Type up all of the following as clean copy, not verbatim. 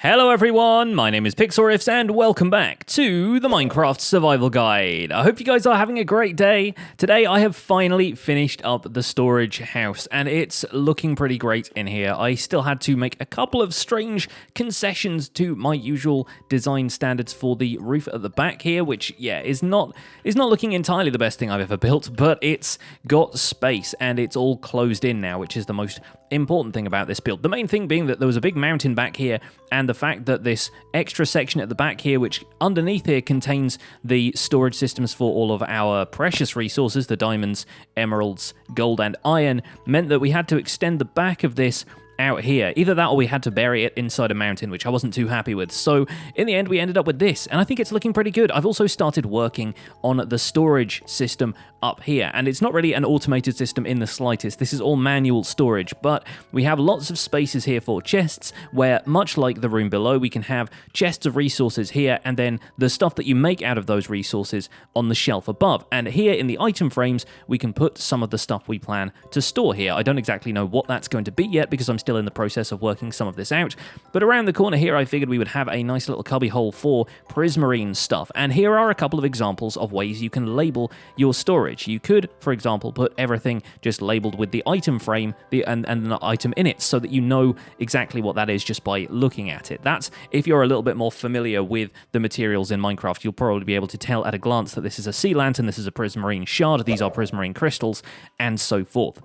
Hello everyone, my name is Pixlriffs and welcome back to the Minecraft Survival Guide. I hope you guys are having a great day. Today I have finally finished up the storage house and it's looking pretty great in here. I still had to make a couple of strange concessions to my usual design standards for the roof at the back here, which is not looking entirely the best thing I've ever built, but it's got space and it's all closed in now, which is the most important thing about this build. The main thing being that there was a big mountain back here, and the fact that this extra section at the back here, which underneath here contains the storage systems for all of our precious resources, the diamonds, emeralds, gold, and iron, meant that we had to extend the back of this out here. Either that or we had to bury it inside a mountain, which I wasn't too happy with. So in the end, we ended up with this, and I think it's looking pretty good. I've also started working on the storage system up here, and it's not really an automated system in the slightest. This is all manual storage, but we have lots of spaces here for chests where, much like the room below, we can have chests of resources here and then the stuff that you make out of those resources on the shelf above. And here in the item frames, we can put some of the stuff we plan to store here. I don't exactly know what that's going to be yet because I'm still in the process of working some of this out, but around the corner here I figured we would have a nice little cubby hole for prismarine stuff, and here are a couple of examples of ways you can label your storage. You could, for example, put everything just labeled with the item frame and the item in it so that you know exactly what that is just by looking at it. That's if you're a little bit more familiar with the materials in Minecraft, you'll probably be able to tell at a glance that this is a sea lantern, this is a prismarine shard, these are prismarine crystals, and so forth.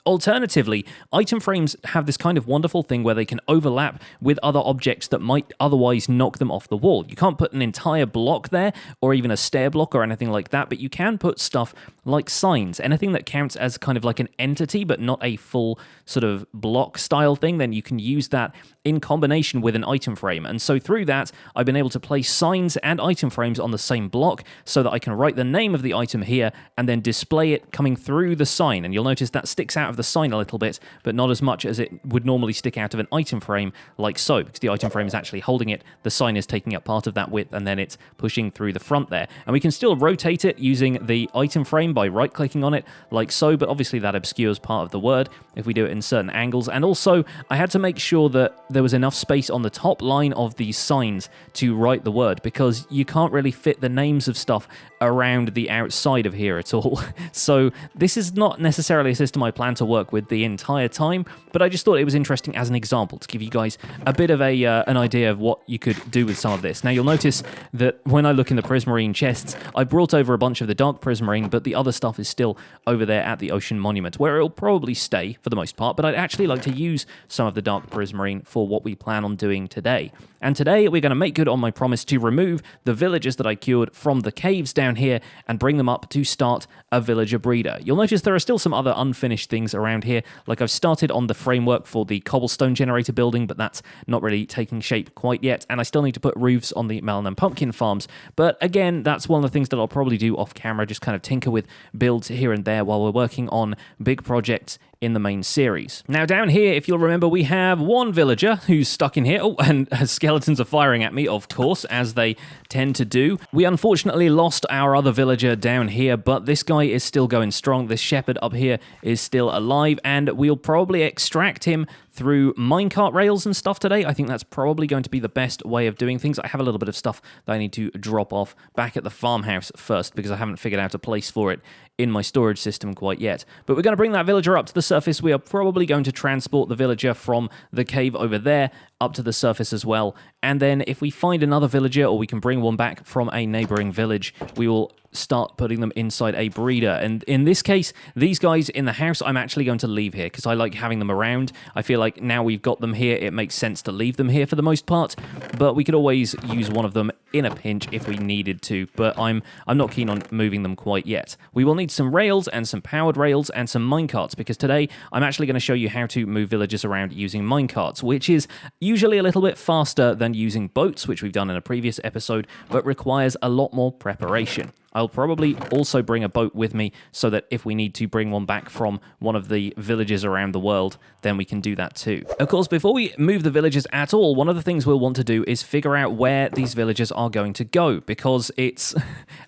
Alternatively, item frames have this kind of wonderful thing where they can overlap with other objects that might otherwise knock them off the wall. You can't put an entire block there, or even a stair block or anything like that, but you can put stuff like signs, anything that counts as kind of like an entity, but not a full sort of block style thing, then you can use that in combination with an item frame. And so through that, I've been able to place signs and item frames on the same block so that I can write the name of the item here and then display it coming through the sign. And you'll notice that sticks out of the sign a little bit, but not as much as it would normally stick out of an item frame like so, because the item frame is actually holding it, the sign is taking up part of that width, and then it's pushing through the front there. And we can still rotate it using the item frame by right-clicking on it like so, but obviously that obscures part of the word if we do it in certain angles. And also, I had to make sure that there was enough space on the top line of these signs to write the word, because you can't really fit the names of stuff around the outside of here at all. So this is not necessarily a system I plan to work with the entire time, but I just thought it was interesting as an example to give you guys a bit of an idea of what you could do with some of this. Now you'll notice that when I look in the prismarine chests, I brought over a bunch of the dark prismarine, but the other stuff is still over there at the ocean monument, where it'll probably stay for the most part, but I'd actually like to use some of the dark prismarine for what we plan on doing today. And today we're going to make good on my promise to remove the villagers that I cured from the caves down here and bring them up to start a villager breeder. You'll notice there are still some other unfinished things around here, like I've started on the framework for the cobblestone generator building, but that's not really taking shape quite yet, and I still need to put roofs on the melon and pumpkin farms. But again, that's one of the things that I'll probably do off camera, just kind of tinker with builds here and there while we're working on big projects in the main series. Now down here, if you'll remember, we have one villager who's stuck in here. Oh, and skeletons are firing at me, of course, as they tend to do. We unfortunately lost our other villager down here, but this guy is still going strong. This shepherd up here is still alive, and we'll probably extract him through minecart rails and stuff today. I think that's probably going to be the best way of doing things. I have a little bit of stuff that I need to drop off back at the farmhouse first, because I haven't figured out a place for it in my storage system quite yet. But we're going to bring that villager up to the surface. We are probably going to transport the villager from the cave over there up to the surface as well. And then if we find another villager, or we can bring one back from a neighboring village, we will start putting them inside a breeder. And in this case, these guys in the house, I'm actually going to leave here because I like having them around. I feel like now we've got them here, it makes sense to leave them here for the most part, but we could always use one of them in a pinch if we needed to, but I'm not keen on moving them quite yet. We will need some rails and some powered rails and some minecarts, because today I'm actually going to show you how to move villagers around using minecarts, which is usually a little bit faster than using boats, which we've done in a previous episode, but requires a lot more preparation. I'll probably also bring a boat with me so that if we need to bring one back from one of the villages around the world, then we can do that too. Of course, before we move the villages at all, one of the things we'll want to do is figure out where these villages are going to go, because it's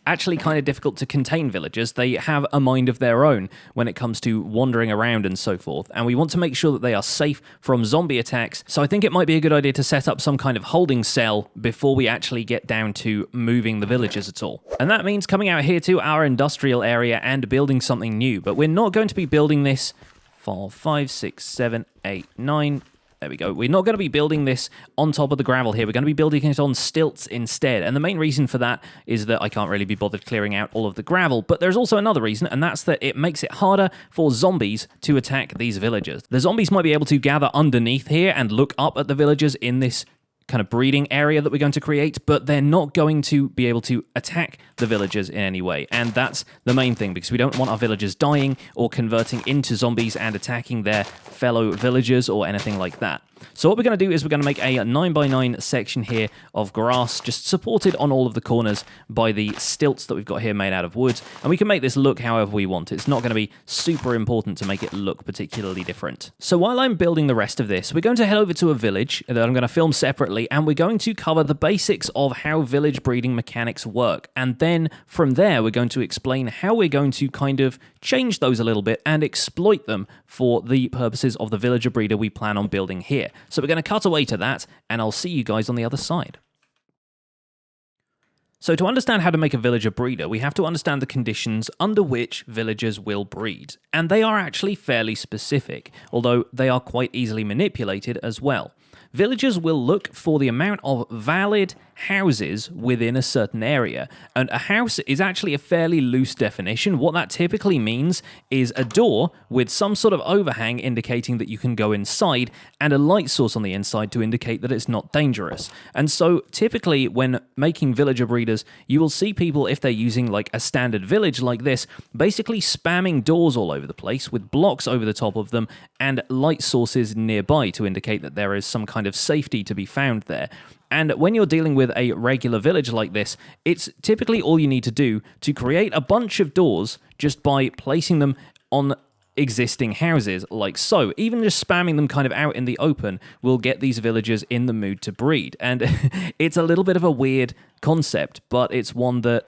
actually kind of difficult to contain villagers. They have a mind of their own when it comes to wandering around and so forth, and we want to make sure that they are safe from zombie attacks, so I think it might be a good idea to set up some kind of holding cell before we actually get down to moving the villagers at all. And that means coming out here to our industrial area and building something new, but we're not going to be building this 4, 5, 6, 7, 8, 9. There we go. We're not going to be building this on top of the gravel here. We're going to be building it on stilts instead. And the main reason for that is that I can't really be bothered clearing out all of the gravel. But there's also another reason, and that's that it makes it harder for zombies to attack these villagers. The zombies might be able to gather underneath here and look up at the villagers in this kind of breeding area that we're going to create, but they're not going to be able to attack the villagers in any way. And that's the main thing, because we don't want our villagers dying or converting into zombies and attacking their fellow villagers or anything like that. So what we're going to do is we're going to make a 9x9 section here of grass, just supported on all of the corners by the stilts that we've got here made out of wood. And we can make this look however we want. It's not going to be super important to make it look particularly different. So while I'm building the rest of this, we're going to head over to a village that I'm going to film separately, and we're going to cover the basics of how village breeding mechanics work. And then from there, we're going to explain how we're going to kind of change those a little bit and exploit them for the purposes of the villager breeder we plan on building here. So we're going to cut away to that, and I'll see you guys on the other side. So to understand how to make a villager breeder, we have to understand the conditions under which villagers will breed. And they are actually fairly specific, although they are quite easily manipulated as well. Villagers will look for the amount of valid houses within a certain area, and a house is actually a fairly loose definition. What that typically means is a door with some sort of overhang indicating that you can go inside, and a light source on the inside to indicate that it's not dangerous. And so typically when making villager breeders, you will see people, if they're using like a standard village like this, basically spamming doors all over the place with blocks over the top of them and light sources nearby to indicate that there is some kind of safety to be found there. And when you're dealing with a regular village like this, it's typically all you need to do to create a bunch of doors just by placing them on existing houses, like so. Even just spamming them kind of out in the open will get these villagers in the mood to breed. And it's a little bit of a weird concept, but it's one that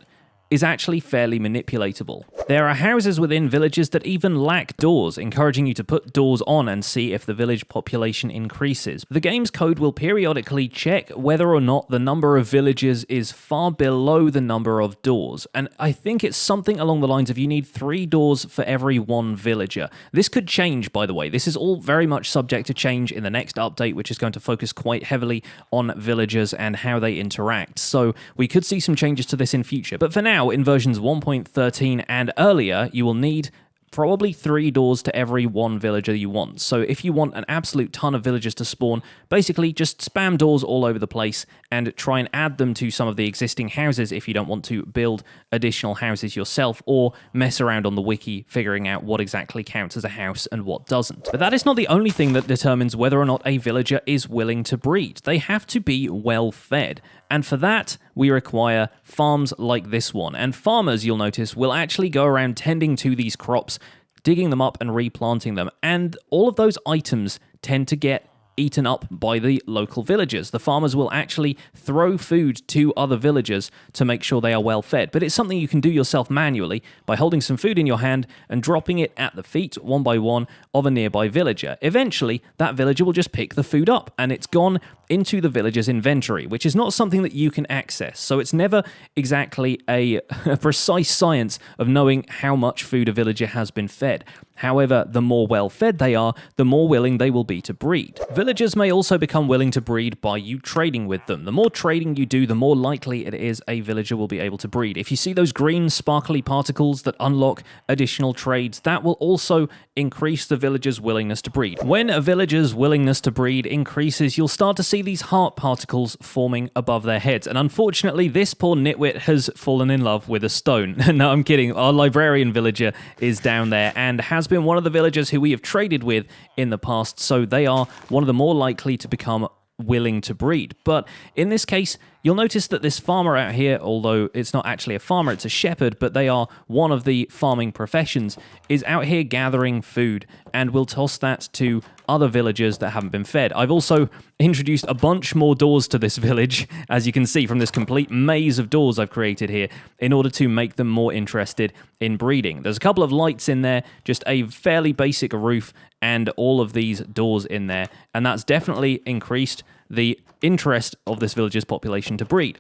is actually fairly manipulatable. There are houses within villages that even lack doors, encouraging you to put doors on and see if the village population increases. The game's code will periodically check whether or not the number of villages is far below the number of doors, and I think it's something along the lines of you need 3 doors for every 1 villager. This could change, by the way. This is all very much subject to change in the next update, which is going to focus quite heavily on villagers and how they interact, so we could see some changes to this in future. But for now, in versions 1.13 and earlier, you will need probably 3 doors to every 1 villager you want. So if you want an absolute ton of villagers to spawn, basically just spam doors all over the place and try and add them to some of the existing houses if you don't want to build additional houses yourself, or mess around on the wiki figuring out what exactly counts as a house and what doesn't. But that is not the only thing that determines whether or not a villager is willing to breed. They have to be well fed. And for that, we require farms like this one. And farmers, you'll notice, will actually go around tending to these crops, digging them up and replanting them. And all of those items tend to get eaten up by the local villagers. The farmers will actually throw food to other villagers to make sure they are well fed. But it's something you can do yourself manually by holding some food in your hand and dropping it at the feet, one by one, of a nearby villager. Eventually, that villager will just pick the food up and it's gone into the villager's inventory, which is not something that you can access. So it's never exactly a precise science of knowing how much food a villager has been fed. However, the more well-fed they are, the more willing they will be to breed. Villagers may also become willing to breed by you trading with them. The more trading you do, the more likely it is a villager will be able to breed. If you see those green sparkly particles that unlock additional trades, that will also increase the villager's willingness to breed. When a villager's willingness to breed increases, you'll start to see these heart particles forming above their heads. And unfortunately, this poor nitwit has fallen in love with a stone. No, I'm kidding. Our librarian villager is down there and has been one of the villagers who we have traded with in the past, so they are one of the more likely to become willing to breed. But in this case, you'll notice that this farmer out here, although it's not actually a farmer, it's a shepherd, but they are one of the farming professions, is out here gathering food, and will toss that to other villagers that haven't been fed. I've also introduced a bunch more doors to this village, as you can see from this complete maze of doors I've created here, in order to make them more interested in breeding. There's a couple of lights in there, just a fairly basic roof, and all of these doors in there, and that's definitely increased the interest of this village's population to breed.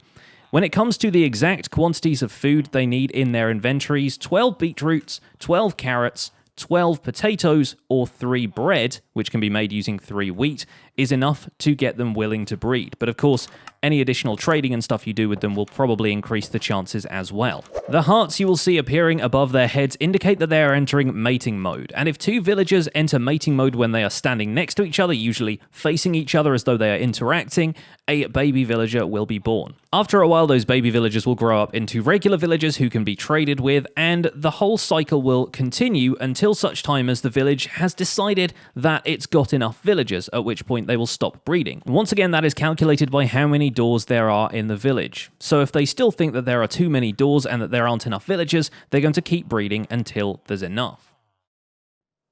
When it comes to the exact quantities of food they need in their inventories, 12 beetroots, 12 carrots, 12 potatoes, or 3 bread, which can be made using 3 wheat, is enough to get them willing to breed. But of course, any additional trading and stuff you do with them will probably increase the chances as well. The hearts you will see appearing above their heads indicate that they are entering mating mode, and if 2 villagers enter mating mode when they are standing next to each other, usually facing each other as though they are interacting, a baby villager will be born. After a while, those baby villagers will grow up into regular villagers who can be traded with, and the whole cycle will continue until such time as the village has decided that it's got enough villagers, at which point they will stop breeding. Once again, that is calculated by how many doors there are in the village. So if they still think that there are too many doors and that there aren't enough villagers, they're going to keep breeding until there's enough.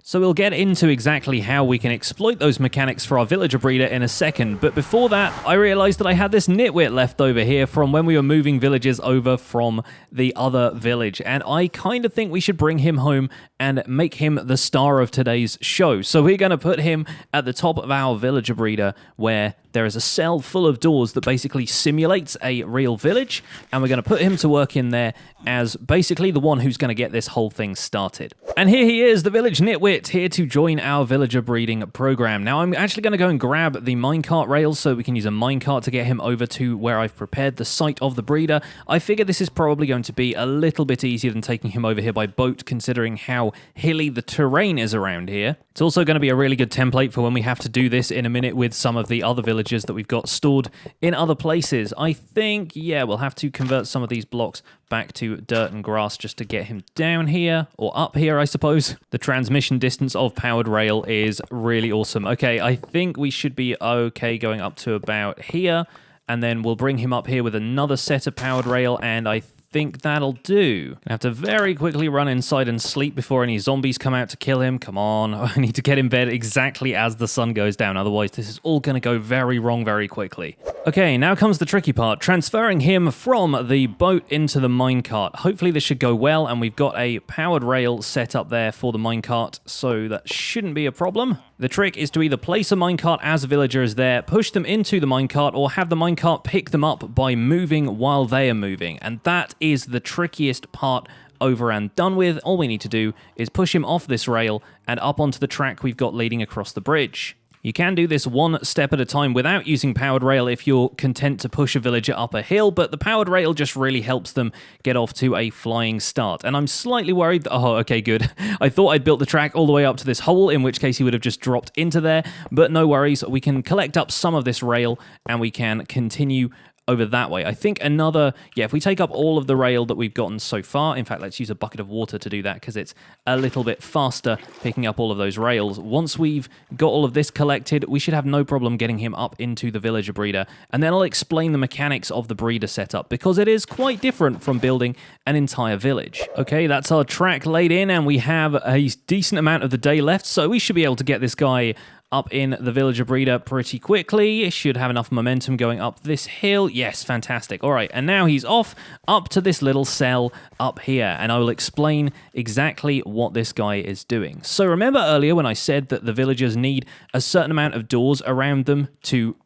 So we'll get into exactly how we can exploit those mechanics for our villager breeder in a second, but before that, I realized that I had this nitwit left over here from when we were moving villagers over from the other village, and I kind of think we should bring him home and make him the star of today's show. So we're going to put him at the top of our villager breeder, where there is a cell full of doors that basically simulates a real village, and we're going to put him to work in there as basically the one who's going to get this whole thing started. And here he is, the village nitwit, here to join our villager breeding program. Now I'm actually going to go and grab the minecart rails so we can use a minecart to get him over to where I've prepared the site of the breeder. I figure this is probably going to be a little bit easier than taking him over here by boat, considering how hilly the terrain is around here. It's also going to be a really good template for when we have to do this in a minute with some of the other villagers that we've got stored in other places. I think, yeah, we'll have to convert some of these blocks back to dirt and grass just to get him down here, or up here, I suppose. The transmission distance of powered rail is really awesome. Okay, I think we should be okay going up to about here, and then we'll bring him up here with another set of powered rail, and I think that'll do. I have to very quickly run inside and sleep before any zombies come out to kill him. Come on, I need to get in bed exactly as the sun goes down, otherwise this is all going to go very wrong very quickly. Okay, now comes the tricky part, transferring him from the boat into the minecart. Hopefully this should go well, and we've got a powered rail set up there for the minecart, so that shouldn't be a problem. The trick is to either place a minecart as a villager is there, push them into the minecart, or have the minecart pick them up by moving while they are moving, and that is the trickiest part over and done with. All we need to do is push him off this rail and up onto the track we've got leading across the bridge. You can do this one step at a time without using powered rail if you're content to push a villager up a hill, but the powered rail just really helps them get off to a flying start. And I'm slightly worried that, oh, okay, good. I thought I'd built the track all the way up to this hole, in which case he would have just dropped into there, but no worries. We can collect up some of this rail and we can continue over that way. I think another, yeah, if we take up all of the rail that we've gotten so far, in fact, let's use a bucket of water to do that because it's a little bit faster picking up all of those rails. Once we've got all of this collected, we should have no problem getting him up into the villager breeder, and then I'll explain the mechanics of the breeder setup because it is quite different from building an entire village. Okay, that's our track laid in, and we have a decent amount of the day left, so we should be able to get this guy up in the villager breeder pretty quickly. It should have enough momentum going up this hill. Yes, fantastic. All right, and now he's off up to this little cell up here, and I will explain exactly what this guy is doing. So remember earlier when I said that the villagers need a certain amount of doors around them to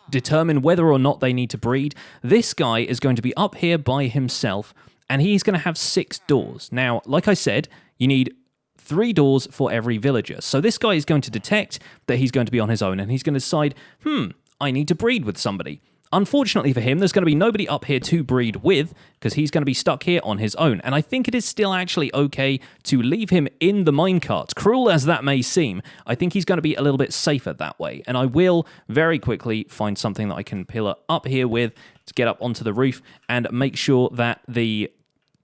determine whether or not they need to breed? This guy is going to be up here by himself, and he's going to have 6 doors. Now, like I said, you need 3 doors for every villager. So this guy is going to detect that he's going to be on his own, and he's going to decide, I need to breed with somebody. Unfortunately for him, there's going to be nobody up here to breed with, because he's going to be stuck here on his own. And I think it is still actually okay to leave him in the minecart. Cruel as that may seem, I think he's going to be a little bit safer that way. And I will very quickly find something that I can pillar up here with to get up onto the roof and make sure that the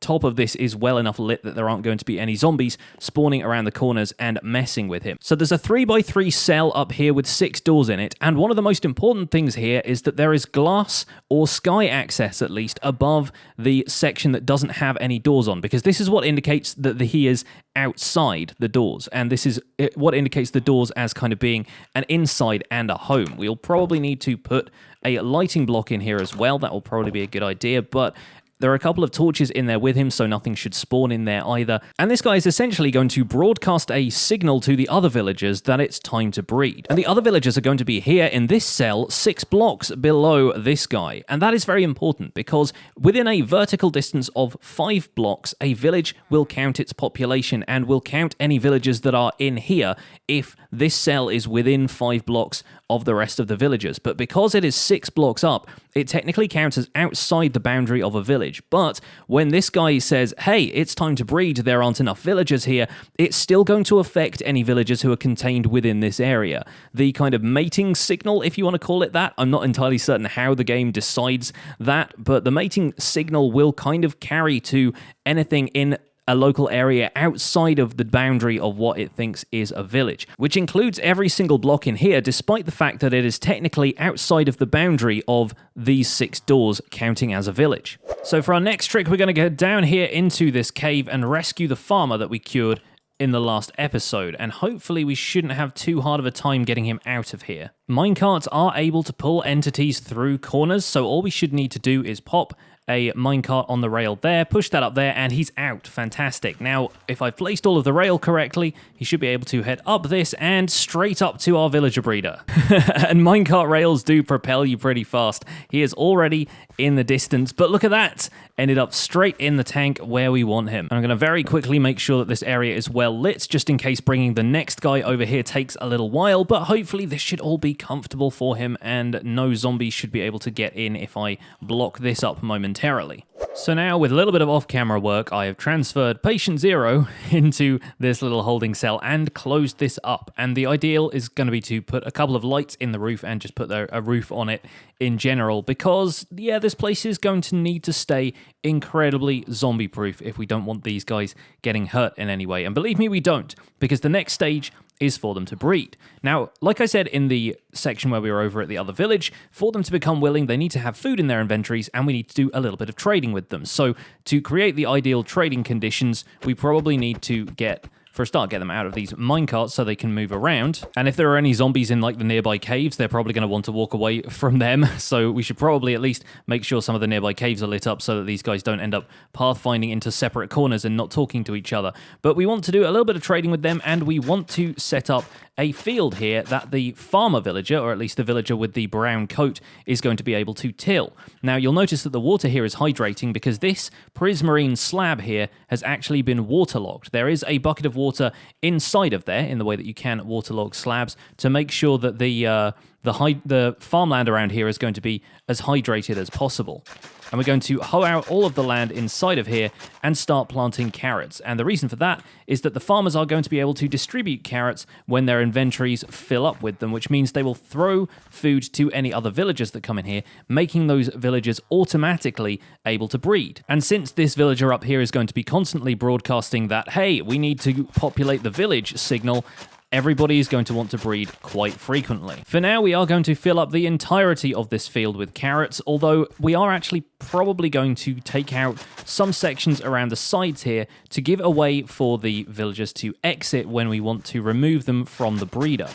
top of this is well enough lit that there aren't going to be any zombies spawning around the corners and messing with him. So there's a 3x3 cell up here with 6 doors in it, and one of the most important things here is that there is glass or sky access, at least, above the section that doesn't have any doors on, because this is what indicates that he is outside the doors, and this is what indicates the doors as kind of being an inside and a home. We'll probably need to put a lighting block in here as well. That will probably be a good idea, but there are a couple of torches in there with him, so nothing should spawn in there either. And this guy is essentially going to broadcast a signal to the other villagers that it's time to breed. And the other villagers are going to be here in this cell 6 blocks below this guy. And that is very important because within a vertical distance of 5 blocks, a village will count its population and will count any villagers that are in here if this cell is within 5 blocks of the rest of the villagers. But because it is 6 blocks up, it technically counts as outside the boundary of a village. But when this guy says, hey, it's time to breed, there aren't enough villagers here, it's still going to affect any villagers who are contained within this area. The kind of mating signal, if you want to call it that, I'm not entirely certain how the game decides that, but the mating signal will kind of carry to anything in a local area outside of the boundary of what it thinks is a village, which includes every single block in here, despite the fact that it is technically outside of the boundary of these 6 doors counting as a village. So for our next trick, we're going to get down here into this cave and rescue the farmer that we cured in the last episode, and hopefully we shouldn't have too hard of a time getting him out of here. Minecarts are able to pull entities through corners, so all we should need to do is pop a minecart on the rail there, push that up there, and he's out. Fantastic. Now, if I've placed all of the rail correctly, he should be able to head up this and straight up to our villager breeder. And minecart rails do propel you pretty fast. He is already in the distance, but look at that! Ended up straight in the tank where we want him. And I'm going to very quickly make sure that this area is well lit, just in case bringing the next guy over here takes a little while, but hopefully this should all be comfortable for him, and no zombies should be able to get in if I block this up momentarily. So now, with a little bit of off-camera work, I have transferred Patient Zero into this little holding cell and closed this up. And the ideal is going to be to put a couple of lights in the roof and just put a roof on it in general, because, yeah, this place is going to need to stay incredibly zombie-proof if we don't want these guys getting hurt in any way. And believe me, we don't, because the next stage is for them to breed. Now, like I said in the section where we were over at the other village, for them to become willing, they need to have food in their inventories, and we need to do a little bit of trading with them. So to create the ideal trading conditions, we probably need to get them out of these minecarts so they can move around. And if there are any zombies in like the nearby caves, they're probably going to want to walk away from them. So we should probably at least make sure some of the nearby caves are lit up so that these guys don't end up pathfinding into separate corners and not talking to each other. But we want to do a little bit of trading with them, and we want to set up a field here that the farmer villager, or at least the villager with the brown coat, is going to be able to till. Now, you'll notice that the water here is hydrating because this prismarine slab here has actually been waterlogged. There is a bucket of water inside of there, in the way that you can waterlog slabs, to make sure that the farmland around here is going to be as hydrated as possible. And we're going to hoe out all of the land inside of here and start planting carrots. And the reason for that is that the farmers are going to be able to distribute carrots when their inventories fill up with them, which means they will throw food to any other villagers that come in here, making those villagers automatically able to breed. And since this villager up here is going to be constantly broadcasting that, hey, we need to populate the village signal, everybody is going to want to breed quite frequently. For now, we are going to fill up the entirety of this field with carrots, although we are actually probably going to take out some sections around the sides here to give a way for the villagers to exit when we want to remove them from the breeder.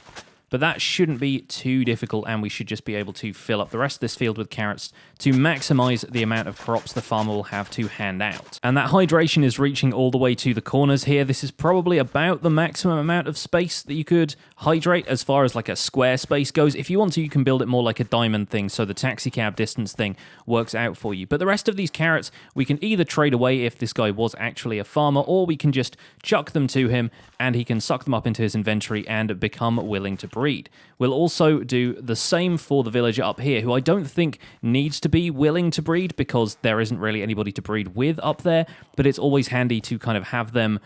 But that shouldn't be too difficult, and we should just be able to fill up the rest of this field with carrots to maximize the amount of crops the farmer will have to hand out. And that hydration is reaching all the way to the corners here. This is probably about the maximum amount of space that you could hydrate as far as like a square space goes. If you want to, you can build it more like a diamond thing, so the taxi cab distance thing works out for you. But the rest of these carrots, we can either trade away if this guy was actually a farmer, or we can just chuck them to him and he can suck them up into his inventory and become willing to breed. We'll also do the same for the villager up here, who I don't think needs to be willing to breed because there isn't really anybody to breed with up there, but it's always handy to kind of have them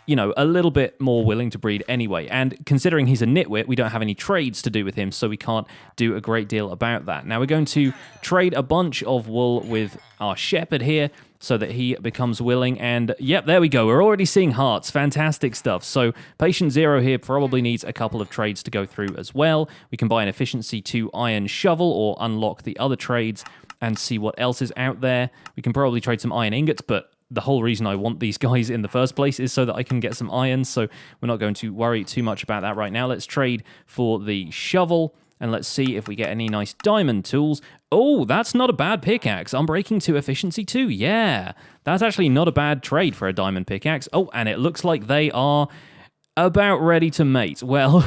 a little bit more willing to breed anyway. And considering he's a nitwit, we don't have any trades to do with him, so we can't do a great deal about that. Now we're going to trade a bunch of wool with our shepherd here so that he becomes willing. And yep, there we go. We're already seeing hearts. Fantastic stuff. So patient 0 here probably needs a couple of trades to go through as well. We can buy an efficiency 2 iron shovel or unlock the other trades and see what else is out there. We can probably trade some iron ingots, but the whole reason I want these guys in the first place is so that I can get some iron, so we're not going to worry too much about that right now. Let's trade for the shovel, and let's see if we get any nice diamond tools. Oh, that's not a bad pickaxe. Unbreaking 2, efficiency 2. Yeah, that's actually not a bad trade for a diamond pickaxe. Oh, and it looks like they are about ready to mate. Well,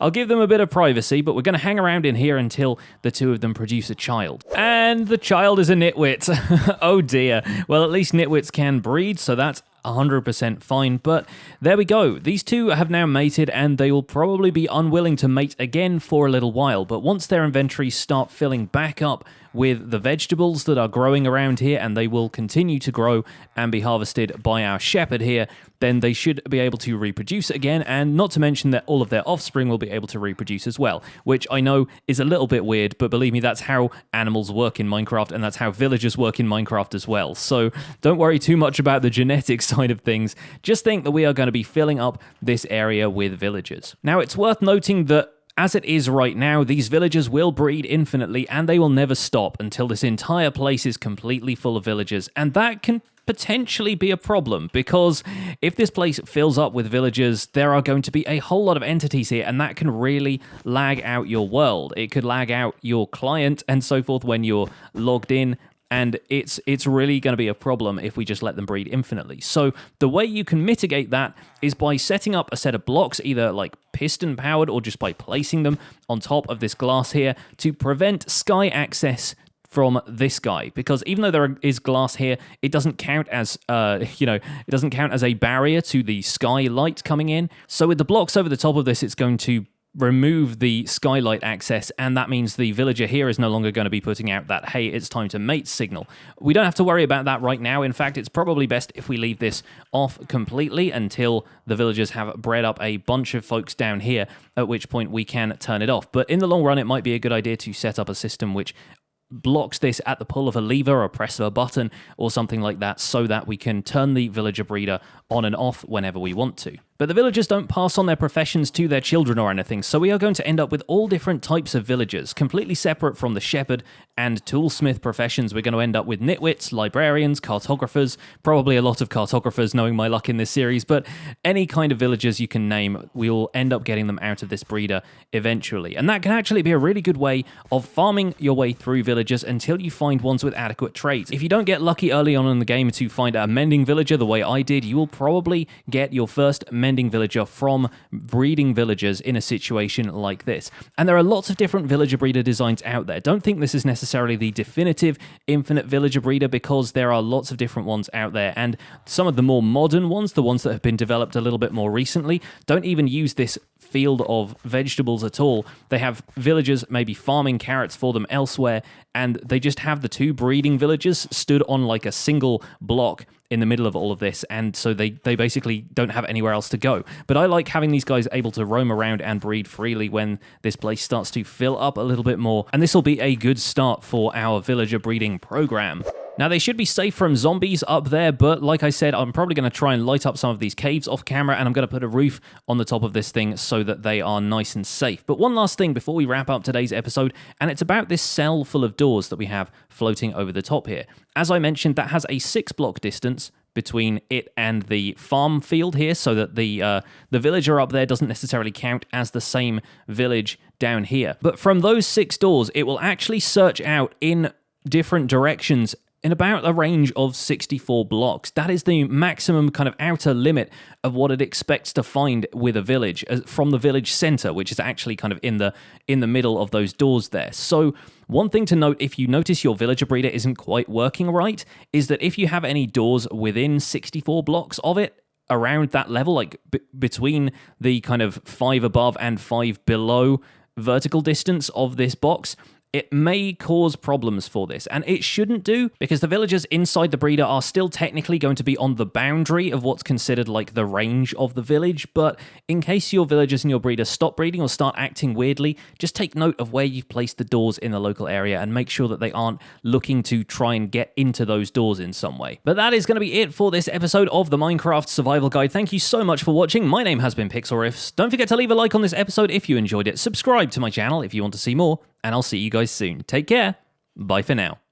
I'll give them a bit of privacy, but we're going to hang around in here until the two of them produce a child. And the child is a nitwit. Oh dear. Well, at least nitwits can breed, so that's 100% fine, but there we go. These two have now mated, and they will probably be unwilling to mate again for a little while, but once their inventories start filling back up with the vegetables that are growing around here, and they will continue to grow and be harvested by our shepherd here, then they should be able to reproduce again, and not to mention that all of their offspring will be able to reproduce as well, which I know is a little bit weird, but believe me, that's how animals work in Minecraft, and that's how villagers work in Minecraft as well. So don't worry too much about the genetics side of things. Just think that we are going to be filling up this area with villagers. Now, it's worth noting that as it is right now, these villagers will breed infinitely, and they will never stop until this entire place is completely full of villagers, and that can potentially be a problem, because if this place fills up with villagers, there are going to be a whole lot of entities here, and that can really lag out your world. It could lag out your client and so forth when you're logged in, and it's really going to be a problem if we just let them breed infinitely. So the way you can mitigate that is by setting up a set of blocks, either like piston powered or just by placing them on top of this glass here to prevent sky access from this guy, because even though there is glass here, it doesn't count as it doesn't count as a barrier to the sky light coming in. So with the blocks over the top of this, it's going to remove the skylight access, and that means the villager here is no longer going to be putting out that, hey, it's time to mate signal. We don't have to worry about that right now. In fact, it's probably best if we leave this off completely until the villagers have bred up a bunch of folks down here, at which point we can turn it off. But in the long run, it might be a good idea to set up a system which blocks this at the pull of a lever or press of a button or something like that, so that we can turn the villager breeder on and off whenever we want to. But the villagers don't pass on their professions to their children or anything, so we are going to end up with all different types of villagers, completely separate from the shepherd and toolsmith professions. We're going to end up with nitwits, librarians, cartographers, probably a lot of cartographers knowing my luck in this series, but any kind of villagers you can name, we'll end up getting them out of this breeder eventually. And that can actually be a really good way of farming your way through villagers until you find ones with adequate traits. If you don't get lucky early on in the game to find a mending villager the way I did, you will probably get your first mending villager from breeding villagers in a situation like this. And there are lots of different villager breeder designs out there. Don't think this is necessarily the definitive infinite villager breeder, because there are lots of different ones out there, and some of the more modern ones, the ones that have been developed a little bit more recently, don't even use this field of vegetables at all. They have villagers maybe farming carrots for them elsewhere, and they just have the two breeding villagers stood on like a single block in the middle of all of this, and so they basically don't have anywhere else to go. But I like having these guys able to roam around and breed freely when this place starts to fill up a little bit more, and this will be a good start for our villager breeding program. Now, they should be safe from zombies up there, but like I said, I'm probably going to try and light up some of these caves off camera, and I'm going to put a roof on the top of this thing so that they are nice and safe. But one last thing before we wrap up today's episode, and it's about this cell full of doors that we have floating over the top here. As I mentioned, that has a 6-block distance between it and the farm field here, so that the villager up there doesn't necessarily count as the same village down here. But from those 6 doors, it will actually search out in different directions in about a range of 64 blocks. That is the maximum kind of outer limit of what it expects to find with a village from the village center, which is actually kind of in the middle of those doors there. So one thing to note, if you notice your villager breeder isn't quite working right, is that if you have any doors within 64 blocks of it, around that level, like between the kind of 5 above and 5 below vertical distance of this box, it may cause problems for this, and it shouldn't do, because the villagers inside the breeder are still technically going to be on the boundary of what's considered like the range of the village. But in case your villagers and your breeder stop breeding or start acting weirdly, just take note of where you've placed the doors in the local area and make sure that they aren't looking to try and get into those doors in some way. But that is going to be it for this episode of the Minecraft Survival Guide. Thank you so much for watching. My name has been Pixlriffs. Don't forget to leave a like on this episode if you enjoyed it. Subscribe to my channel if you want to see more, and I'll see you guys soon. Take care. Bye for now.